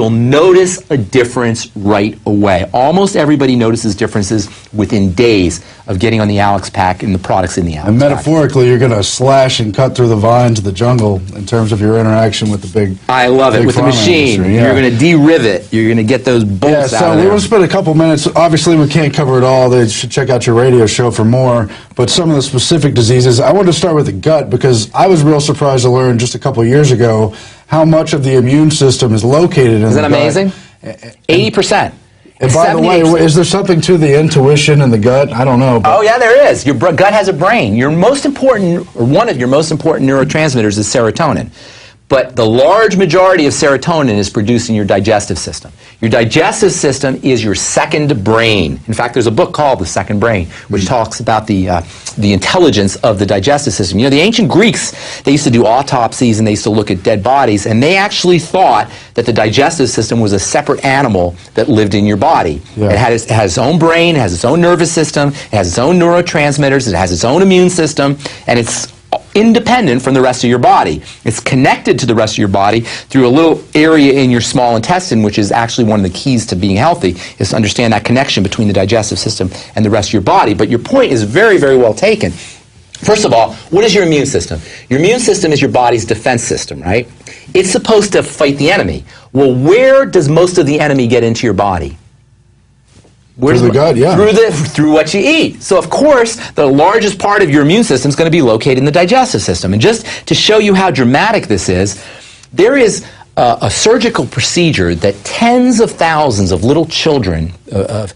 you'll notice a difference right away. Almost everybody notices differences within days of getting on the Alex Pack and the products in the Alex Pack. And metaphorically, you're going to slash and cut through the vines of the jungle in terms of your interaction with the big I love it. With the machine. Industry, yeah. You're going to de-rivet. You're going to get those bolts out of there. So we'll spend a couple minutes. Obviously, we can't cover it all. They should check out your radio show for more. But some of the specific diseases, I wanted to start with the gut because I was real surprised to learn just a couple of years ago how much of the immune system is located in the gut. Isn't that amazing? 80%. And by the way, is there something to the intuition in the gut? I don't know. Oh, yeah, there is. Your gut has a brain. Your most important, or one of your most important neurotransmitters is serotonin. But the large majority of serotonin is produced in your digestive system. Your digestive system is your second brain. In fact, there's a book called The Second Brain, which talks about the intelligence of the digestive system. You know, the ancient Greeks, they used to do autopsies and they used to look at dead bodies, and they actually thought that the digestive system was a separate animal that lived in your body. Yeah. It has its own brain, it has its own nervous system, it has its own neurotransmitters, it has its own immune system, and it's independent from the rest of your body. It's connected to the rest of your body through a little area in your small intestine, which is actually one of the keys to being healthy, is to understand that connection between the digestive system and the rest of your body. But your point is very, very well taken. First of all, what is your immune system? Your immune system is your body's defense system, right? It's supposed to fight the enemy. Well, where does most of the enemy get into your body? Through the gut, yeah. Through what you eat. So, of course, the largest part of your immune system is going to be located in the digestive system. And just to show you how dramatic this is, there is a surgical procedure that tens of thousands of little children, of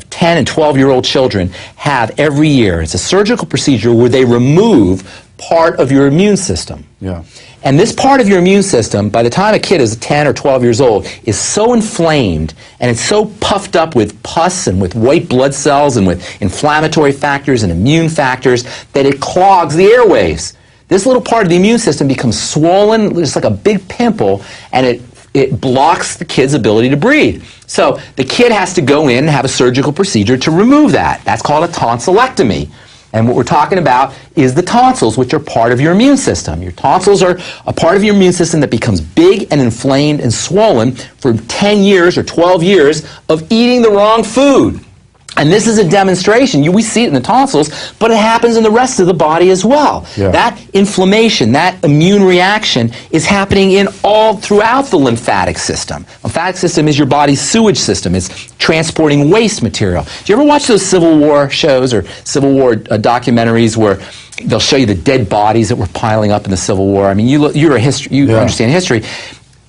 10 and 12-year-old children, have every year. It's a surgical procedure where they remove part of your immune system. Yeah. And this part of your immune system, by the time a kid is 10 or 12 years old, is so inflamed and it's so puffed up with pus and with white blood cells and with inflammatory factors and immune factors that it clogs the airways. This little part of the immune system becomes swollen, just like a big pimple, and it blocks the kid's ability to breathe. So the kid has to go in and have a surgical procedure to remove that. That's called a tonsillectomy. And what we're talking about is the tonsils, which are part of your immune system. Your tonsils are a part of your immune system that becomes big and inflamed and swollen for 10 years or 12 years of eating the wrong food. And this is a demonstration. We see it in the tonsils, but it happens in the rest of the body as well. Yeah. That inflammation, that immune reaction is happening in all throughout the lymphatic system. Lymphatic system is your body's sewage system. It's transporting waste material. Do you ever watch those Civil War shows or Civil War documentaries where they'll show you the dead bodies that were piling up in the Civil War? I mean, you understand history.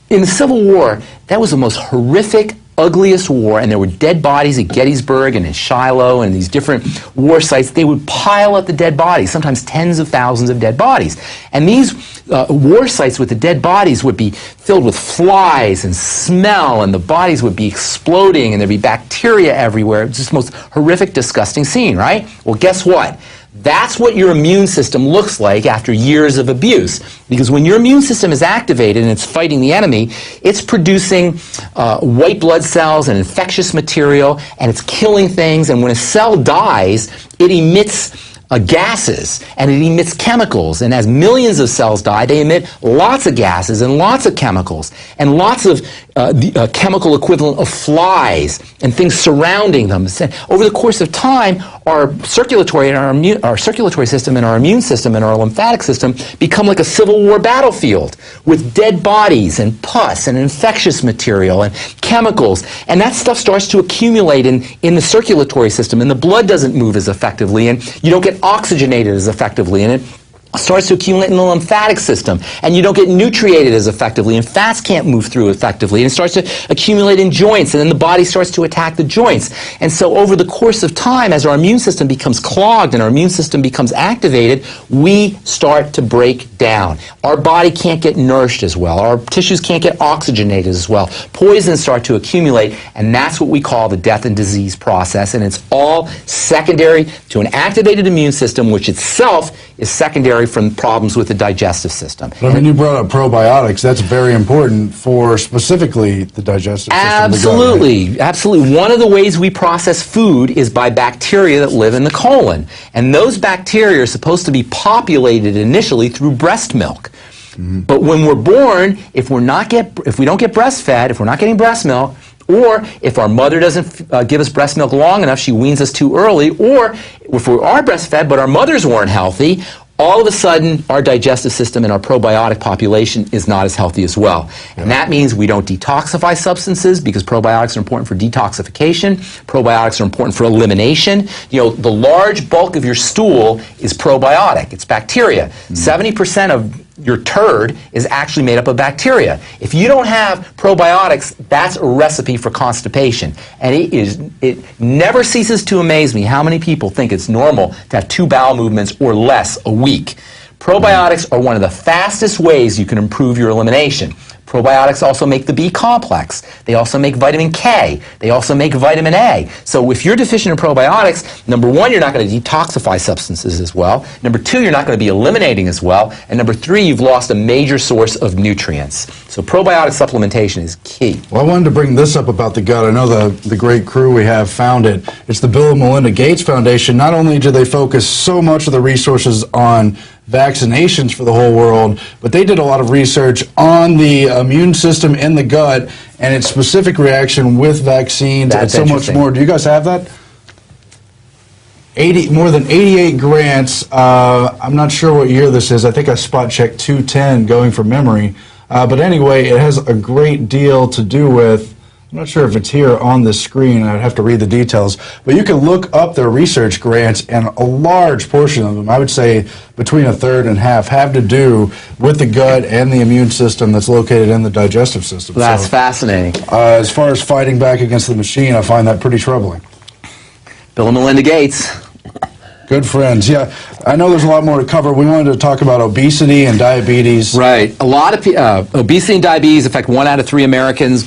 In the Civil War, that was the most horrific, ugliest war, and there were dead bodies at Gettysburg and in Shiloh and these different war sites. They would pile up the dead bodies, sometimes tens of thousands of dead bodies. And these war sites with the dead bodies would be filled with flies and smell, and the bodies would be exploding, and there'd be bacteria everywhere. It was just the most horrific, disgusting scene, right? Well, guess what? That's what your immune system looks like after years of abuse. Because when your immune system is activated and it's fighting the enemy, it's producing white blood cells and infectious material, and it's killing things. And when a cell dies, it emits gases, and it emits chemicals. And as millions of cells die, they emit lots of gases and lots of chemicals and lots of the chemical equivalent of flies and things surrounding them. Over the course of time, our circulatory system and our immune system and our lymphatic system become like a Civil War battlefield with dead bodies and pus and infectious material and chemicals. And that stuff starts to accumulate in the circulatory system, and the blood doesn't move as effectively, and you don't get oxygenated as effectively, and it starts to accumulate in the lymphatic system, and you don't get nutriated as effectively, and fats can't move through effectively, and it starts to accumulate in joints, and then the body starts to attack the joints. And so over the course of time, as our immune system becomes clogged and our immune system becomes activated, we start to break down. Our body can't get nourished as well. Our tissues can't get oxygenated as well. Poisons start to accumulate, and that's what we call the death and disease process, and it's all secondary to an activated immune system, which itself is secondary from problems with the digestive system. But I mean, you brought up probiotics. That's very important for specifically the digestive system. Absolutely, the gut, right? Absolutely. One of the ways we process food is by bacteria that live in the colon. And those bacteria are supposed to be populated initially through breast milk. But when we're born, if we don't get breastfed, if we're not getting breast milk, or if our mother doesn't give us breast milk long enough, she weans us too early, or if we are breastfed but our mothers weren't healthy, all of a sudden our digestive system and our probiotic population is not as healthy as well. And that means we don't detoxify substances, because probiotics are important for detoxification. Probiotics are important for elimination. You know, the large bulk of your stool is probiotic. It's bacteria. 70% of your turd is actually made up of bacteria. If you don't have probiotics, that's a recipe for constipation. And it never ceases to amaze me how many people think it's normal to have 2 bowel movements or less a week. Probiotics are one of the fastest ways you can improve your elimination. Probiotics also make the B complex. They also make vitamin K. They also make vitamin A. So if you're deficient in probiotics, number 1, you're not going to detoxify substances as well. Number 2, you're not going to be eliminating as well. And number 3, you've lost a major source of nutrients. So probiotic supplementation is key. Well, I wanted to bring this up about the gut. I know the great crew we have found it. It's the Bill and Melinda Gates Foundation. Not only do they focus so much of the resources on vaccinations for the whole world, but they did a lot of research on the immune system in the gut and its specific reaction with vaccines and so much more. Do you guys have that? More than 88 grants. I'm not sure what year this is. I think I spot checked 210 going from memory. But anyway, it has a great deal to do with, I'm not sure if it's here on the screen. I'd have to read the details. But you can look up their research grants, and a large portion of them, I would say between a third and half, have to do with the gut and the immune system that's located in the digestive system. That's fascinating. As far as fighting back against the machine, I find that pretty troubling. Bill and Melinda Gates. Good friends. Yeah, I know there's a lot more to cover. We wanted to talk about obesity and diabetes. Right. A lot of obesity and diabetes affect 1 out of 3 Americans.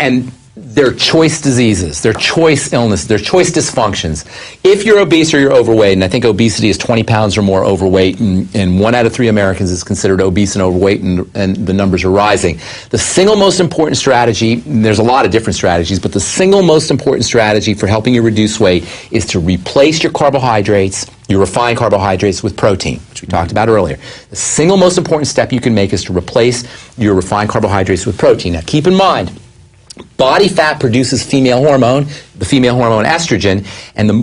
And they're choice diseases, they're choice illnesses, they're choice dysfunctions. If you're obese or you're overweight, and I think obesity is 20 pounds or more overweight, and 1 out of 3 Americans is considered obese and overweight, and the numbers are rising. The single most important strategy, there's a lot of different strategies, but the single most important strategy for helping you reduce weight is to replace your carbohydrates, your refined carbohydrates, with protein, which we talked about earlier. The single most important step you can make is to replace your refined carbohydrates with protein. Now keep in mind, body fat produces female hormone, the female hormone estrogen, and the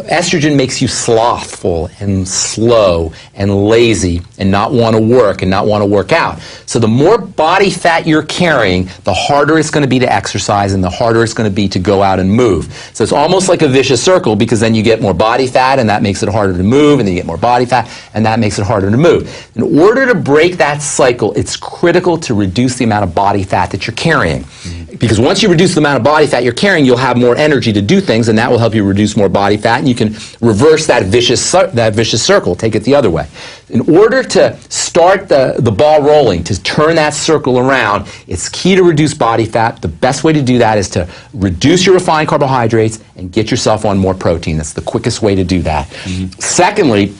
estrogen makes you slothful and slow and lazy and not want to work and not want to work out. So the more body fat you're carrying, the harder it's going to be to exercise and the harder it's going to be to go out and move. So it's almost like a vicious circle, because then you get more body fat and that makes it harder to move, and then you get more body fat and that makes it harder to move. In order to break that cycle, it's critical to reduce the amount of body fat that you're carrying. Because once you reduce the amount of body fat you're carrying, you'll have more energy to do things, and that will help you reduce more body fat, and you can reverse that vicious circle, take it the other way. In order to start the ball rolling, to turn that circle around, it's key to reduce body fat. The best way to do that is to reduce your refined carbohydrates and get yourself on more protein. That's the quickest way to do that. Secondly,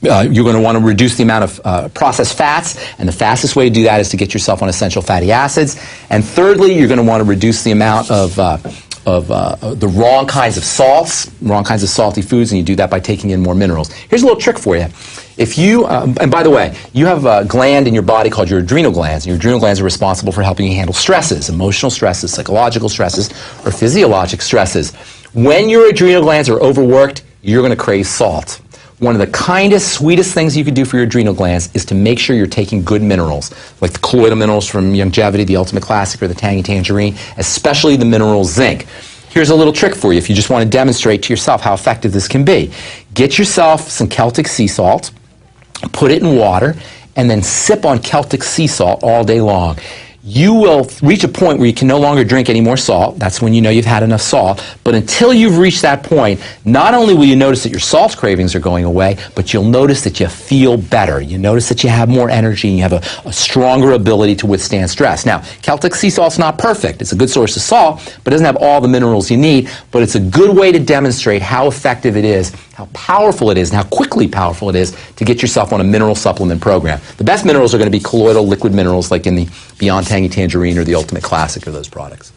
you're going to want to reduce the amount of processed fats, and the fastest way to do that is to get yourself on essential fatty acids. And thirdly, you're going to want to reduce the amount of the wrong kinds of salts, wrong kinds of salty foods, and you do that by taking in more minerals. Here's a little trick for you. If you, and by the way, you have a gland in your body called your adrenal glands, and your adrenal glands are responsible for helping you handle stresses, emotional stresses, psychological stresses, or physiologic stresses. When your adrenal glands are overworked, you're going to crave salt. One of the kindest, sweetest things you can do for your adrenal glands is to make sure you're taking good minerals, like the colloidal minerals from Longevity, the Ultimate Classic, or the Tangy Tangerine, especially the mineral zinc. Here's a little trick for you if you just want to demonstrate to yourself how effective this can be. Get yourself some Celtic sea salt, put it in water, and then sip on Celtic sea salt all day long. You will reach a point where you can no longer drink any more salt. That's when you know you've had enough salt. But until you've reached that point, not only will you notice that your salt cravings are going away, but you'll notice that you feel better. You notice that you have more energy and you have a stronger ability to withstand stress. Now, Celtic sea salt's not perfect. It's a good source of salt, but it doesn't have all the minerals you need. But it's a good way to demonstrate how effective it is, how powerful it is, and how quickly powerful it is to get yourself on a mineral supplement program. The best minerals are going to be colloidal liquid minerals like in the Beyond Tangy Tangerine or the Ultimate Classic or those products.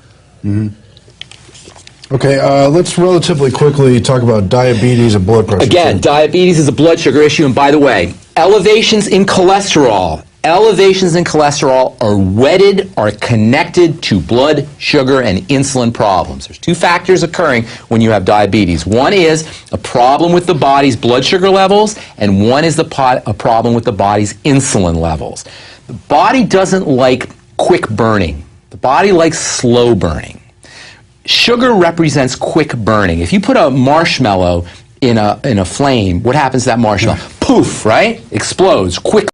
Okay, let's relatively quickly talk about diabetes and blood pressure. Again, diabetes is a blood sugar issue, and by the way, Elevations in cholesterol. Elevations in cholesterol are wedded, are connected to blood sugar and insulin problems. There's two factors occurring when you have diabetes. One is a problem with the body's blood sugar levels, and one is a problem with the body's insulin levels. The body doesn't like quick burning. The body likes slow burning. Sugar represents quick burning. If you put a marshmallow in a flame, what happens to that marshmallow? Poof, right? Explodes quickly.